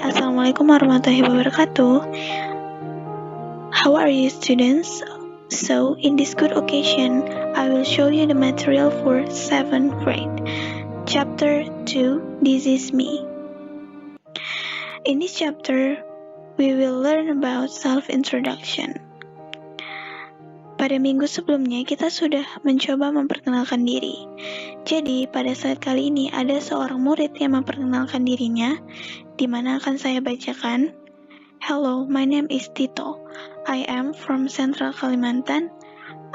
Assalamualaikum warahmatullahi wabarakatuh. How are you, students? So, in this good occasion, I will show you the material for 7th grade. Chapter 2, This is Me. In this chapter, we will learn about self-introduction. Pada minggu sebelumnya, kita sudah mencoba memperkenalkan diri. Jadi, pada saat kali ini ada seorang murid yang memperkenalkan dirinya, di mana akan saya bacakan. Hello, my name is Tito. I am from Central Kalimantan.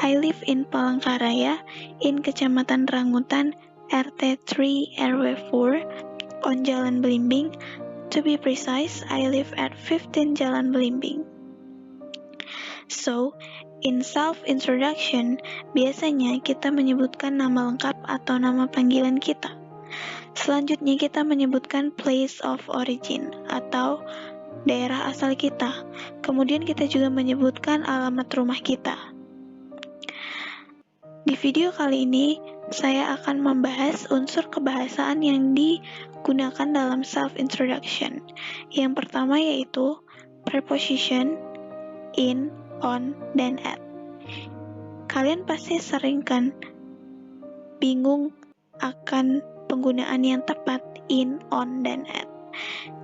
I live in Palangkaraya, in Kecamatan Rangutan, RT 3 RW 4, on Jalan Belimbing. To be precise, I live at 15 Jalan Belimbing. So, in self-introduction, biasanya kita menyebutkan nama lengkap atau nama panggilan kita. Selanjutnya kita menyebutkan place of origin atau daerah asal kita. Kemudian kita juga menyebutkan alamat rumah kita. Di video kali ini, saya akan membahas unsur kebahasaan yang digunakan dalam self-introduction. Yang pertama yaitu preposition, in, on, dan at. Kalian pasti sering kan bingung akan penggunaan yang tepat in, on, dan at.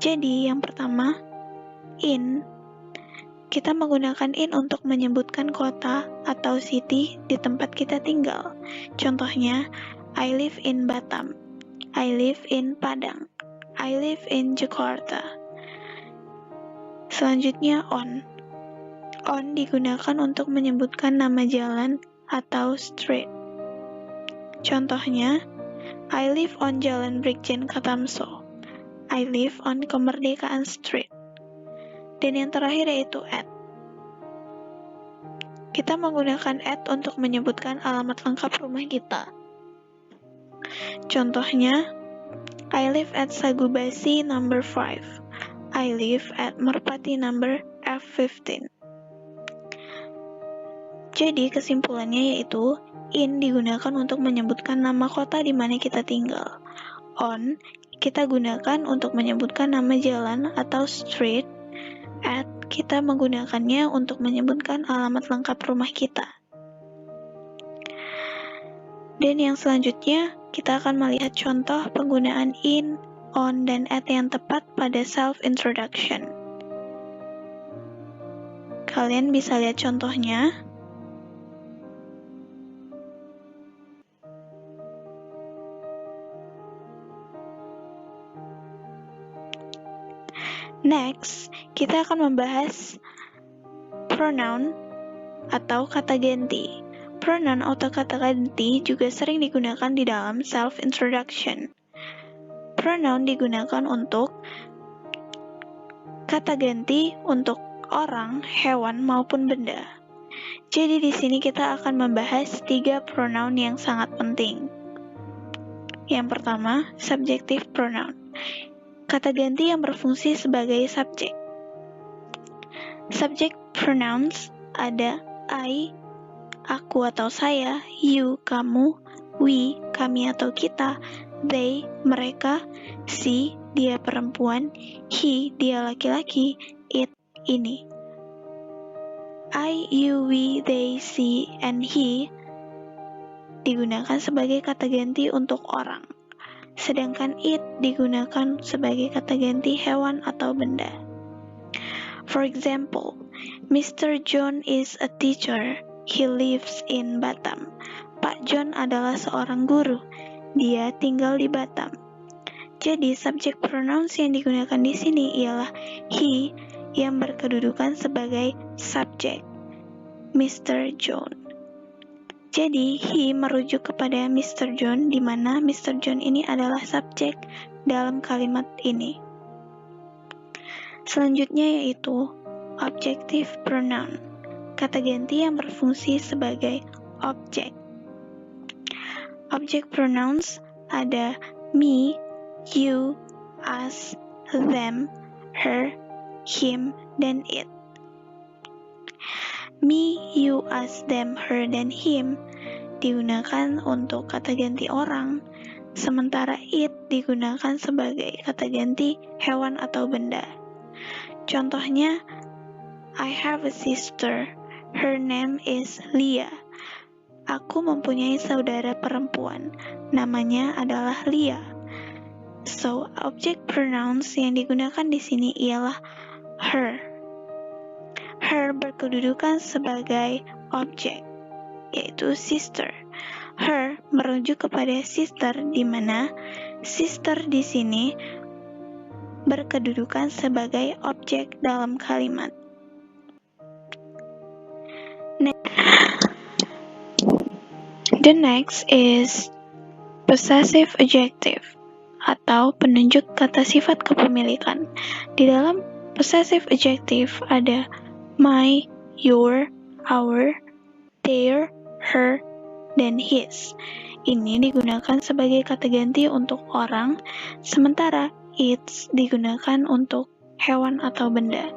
Jadi yang pertama, in, kita menggunakan in untuk menyebutkan kota atau city di tempat kita tinggal. Contohnya, I live in Batam, I live in Padang, I live in Jakarta. Selanjutnya on. On digunakan untuk menyebutkan nama jalan atau street. Contohnya, I live on Jalan Brigjen Katamso, I live on Kemerdekaan Street. Dan yang terakhir yaitu at. Kita menggunakan at untuk menyebutkan alamat lengkap rumah kita. Contohnya, I live at Sagubasi number 5. I live at Merpati number F15. Jadi kesimpulannya yaitu in digunakan untuk menyebutkan nama kota di mana kita tinggal. On kita gunakan untuk menyebutkan nama jalan atau street. At kita menggunakannya untuk menyebutkan alamat lengkap rumah kita. Dan yang selanjutnya, kita akan melihat contoh penggunaan in, on, dan at yang tepat pada self-introduction. Kalian bisa lihat contohnya. Next, kita akan membahas pronoun atau kata ganti. Pronoun atau kata ganti juga sering digunakan di dalam self-introduction. Pronoun digunakan untuk kata ganti untuk orang, hewan, maupun benda. Jadi di sini kita akan membahas 3 pronoun yang sangat penting. Yang pertama, subjective pronoun. Kata ganti yang berfungsi sebagai subjek. Subject pronouns ada I, aku atau saya, you, kamu, we, kami atau kita, they, mereka, she, dia perempuan, he, dia laki-laki, it, ini. I, you, we, they, she, and he digunakan sebagai kata ganti untuk orang. Sedangkan it digunakan sebagai kata ganti hewan atau benda. For example, Mr. John is a teacher. He lives in Batam. Pak John adalah seorang guru. Dia tinggal di Batam. Jadi, subject pronouns yang digunakan di sini ialah he yang berkedudukan sebagai subjek, Mr. John. Jadi, he merujuk kepada Mr. John, di mana Mr. John ini adalah subjek dalam kalimat ini. Selanjutnya yaitu objective pronoun, kata ganti yang berfungsi sebagai objek. Object pronouns ada me, you, us, them, her, him, dan it. Me, you, us, them, her, dan him digunakan untuk kata ganti orang, sementara it digunakan sebagai kata ganti hewan atau benda. Contohnya, I have a sister. Her name is Leah. Aku mempunyai saudara perempuan. Namanya adalah Leah. So, object pronouns yang digunakan di sini ialah her. Her berkedudukan sebagai objek, yaitu sister. Her merujuk kepada sister, di mana sister di sini berkedudukan sebagai objek dalam kalimat. The next is possessive adjective atau penunjuk kata sifat kepemilikan. Di dalam possessive adjective ada my, your, our, their, her, dan his. Ini digunakan sebagai kata ganti untuk orang, sementara its digunakan untuk hewan atau benda.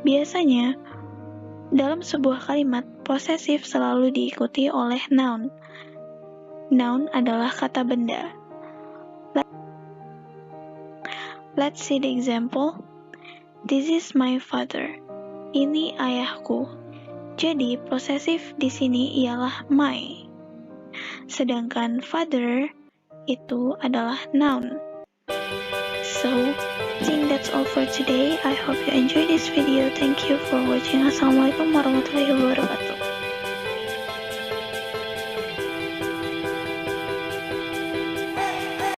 Biasanya, dalam sebuah kalimat, posesif selalu diikuti oleh noun. Noun adalah kata benda. Let's see the example. This is my father. Ini ayahku. Jadi, posesif di sini ialah my. Sedangkan father itu adalah noun. So, I think that's all for today. I hope you enjoyed this video. Thank you for watching. Assalamualaikum warahmatullahi wabarakatuh.